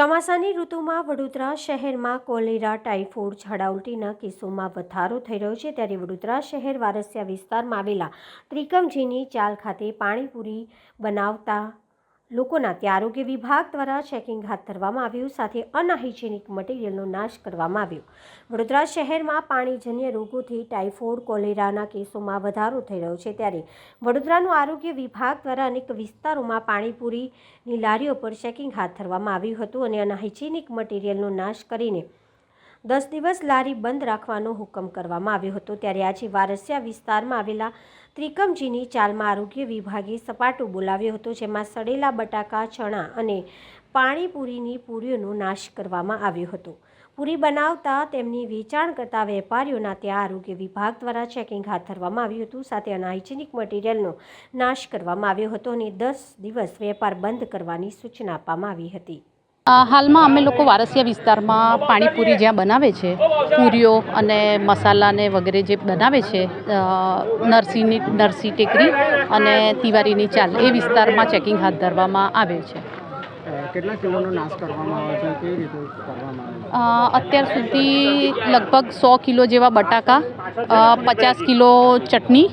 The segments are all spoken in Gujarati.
ચોમાસાની ઋતુમાં વડોદરા શહેરમાં કોલેરા, ટાઇફોઇડ, ઝાડા ઉલટીના કેસોમાં વધારો થઈ રહ્યો છે ત્યારે વડોદરા શહેર વારસિયા વિસ્તારમાં આવેલા ત્રિકમજીની ચાલ ખાતે પાણીપુરી બનાવતા લોકોના ત્યાં આરોગ્ય વિભાગ દ્વારા ચેકિંગ હાથ ધરવામાં આવ્યું, સાથે અનહાઇજેનિક મટીરિયલનો નાશ કરવામાં આવ્યો। વડોદરા શહેરમાં પાણીજન્ય રોગોથી ટાઇફોઇડ, કોલેરાના કેસોમાં વધારો થઈ રહ્યો છે ત્યારે વડોદરાનું આરોગ્ય વિભાગ દ્વારા અનેક વિસ્તારોમાં પાણીપુરીની લારીઓ પર ચેકિંગ હાથ ધરવામાં આવ્યું હતું અને અનહાઇજેનિક મટીરિયલનો નાશ કરીને 10 દિવસ લારી બંધ રાખવાનો હુકમ કરવામાં આવ્યો હતો। ત્યારે આજે વારસિયા વિસ્તારમાં આવેલા ત્રિકમજીની ચાલમાં આરોગ્ય વિભાગે સપાટો બોલાવ્યો હતો, જેમાં સડેલા બટાકા, ચણા અને પાણીપુરીની પૂરીઓનો નાશ કરવામાં આવ્યો હતો। પૂરી બનાવતા તેમની વેચાણ કરતા વેપારીઓના ત્યાં આરોગ્ય વિભાગ દ્વારા ચેકિંગ હાથ ધરવામાં આવ્યું હતું, સાથે અનહાઇજેનિક મટીરિયલનો નાશ કરવામાં આવ્યો હતો અને 10 દિવસ વેપાર બંધ કરવાની સૂચના આપવામાં આવી હતી। હાલમાં અમે લોકો વારસિયા વિસ્તારમાં પાણીપુરી જ્યાં બનાવે છે, પૂરીઓ અને મસાલાને વગેરે જે બનાવે છે, નરસી ટેકરી અને તિવારીની ચાલ, એ વિસ્તારમાં ચેકિંગ હાથ ધરવામાં આવે છે। કેટલા કિલોનો નાશ કરવામાં આવે છે, કેવી રીતે કરવામાં આવે છે? અત્યાર સુધી લગભગ 100 કિલો જેવા બટાકા, 50 કિલો ચટણી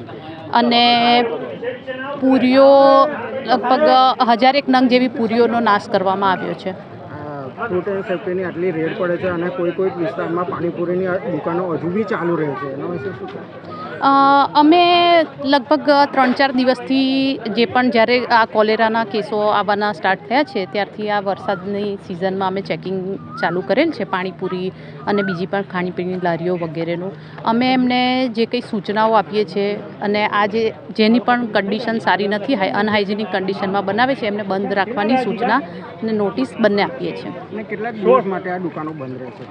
અને પૂરીઓ લગભગ 1000 નંગ જેવી પૂરીઓનો નાશ કરવામાં આવ્યો છે। ફૂડ એન્ડ સેફ્ટીની આટલી રેડ પડે છે અને કોઈ વિસ્તારમાં પાણીપુરીની દુકાનો હજુ બી ચાલુ રહે છે, એના વિશે શું છે? અમે લગભગ 3-4 દિવસથી જે પણ જ્યારે આ કોલેરાના કેસો આવવાના સ્ટાર્ટ થયા છે ત્યારથી આ વરસાદની સિઝનમાં અમે ચેકિંગ ચાલુ કરેલ છે પાણીપુરી અને બીજી પણ ખાણીપીણીની લારીઓ વગેરેનું। અમે એમને જે કંઈ સૂચનાઓ આપીએ છીએ અને આ જેની પણ કન્ડિશન સારી નથી, અનહાઇજેનિક કન્ડિશનમાં બનાવે છે, એમને બંધ રાખવાની સૂચના અને નોટિસ બંને આપીએ છીએ। અને કેટલા દિવસ માટે આ દુકાનો બંધ રહેશે?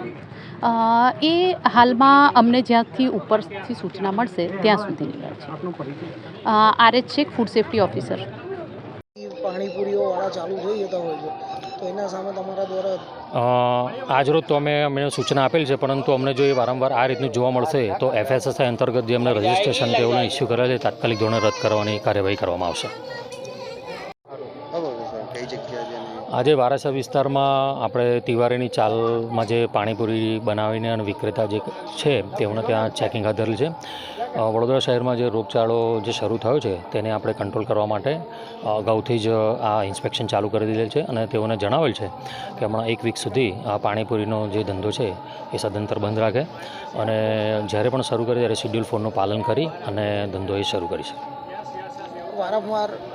એ હાલમાં અમને જ્યાંથી ઉપરથી સૂચના મળશે ત્યાં સુધીની વાત છે। આપનો પરિચય? RH Shaikh, food safety officer. પાણીપુરીઓ વાળા ચાલુ થઈ જતા હોય છે, તો એના સામે તમારા દ્વારા આજરોજ તો અમે સૂચના આપેલ છે, પરંતુ અમને જો એ વારંવાર આ રીતનું જોવા મળશે તો FSSI અંતર્ગત જે અમને રજિસ્ટ્રેશન તેઓને ઇસ્યુ કરેલ છે તાત્કાલિક ધોરણે રદ કરવાની કાર્યવાહી કરવામાં આવશે। આજે વારસિયા વિસ્તારમાં આપણે તિવારીની ચાલમાં જે પાણીપુરી બનાવીને અને વિક્રેતા જે છે તેઓને ત્યાં ચેકિંગ હાથ ધરેલ છે। વડોદરા શહેરમાં જે રોગચાળો જે શરૂ થયો છે તેને આપણે કંટ્રોલ કરવા માટે અગાઉથી જ આ ઇન્સ્પેક્શન ચાલુ કરી દીધેલ છે અને તેઓને જણાવેલ છે કે હમણાં 1 વીક સુધી આ પાણીપુરીનો જે ધંધો છે એ સદંતર બંધ રાખે અને જ્યારે પણ શરૂ કરે ત્યારે શિડ્યુલ 4નું પાલન કરી અને ધંધો એ શરૂ કરી શકે। વારંવાર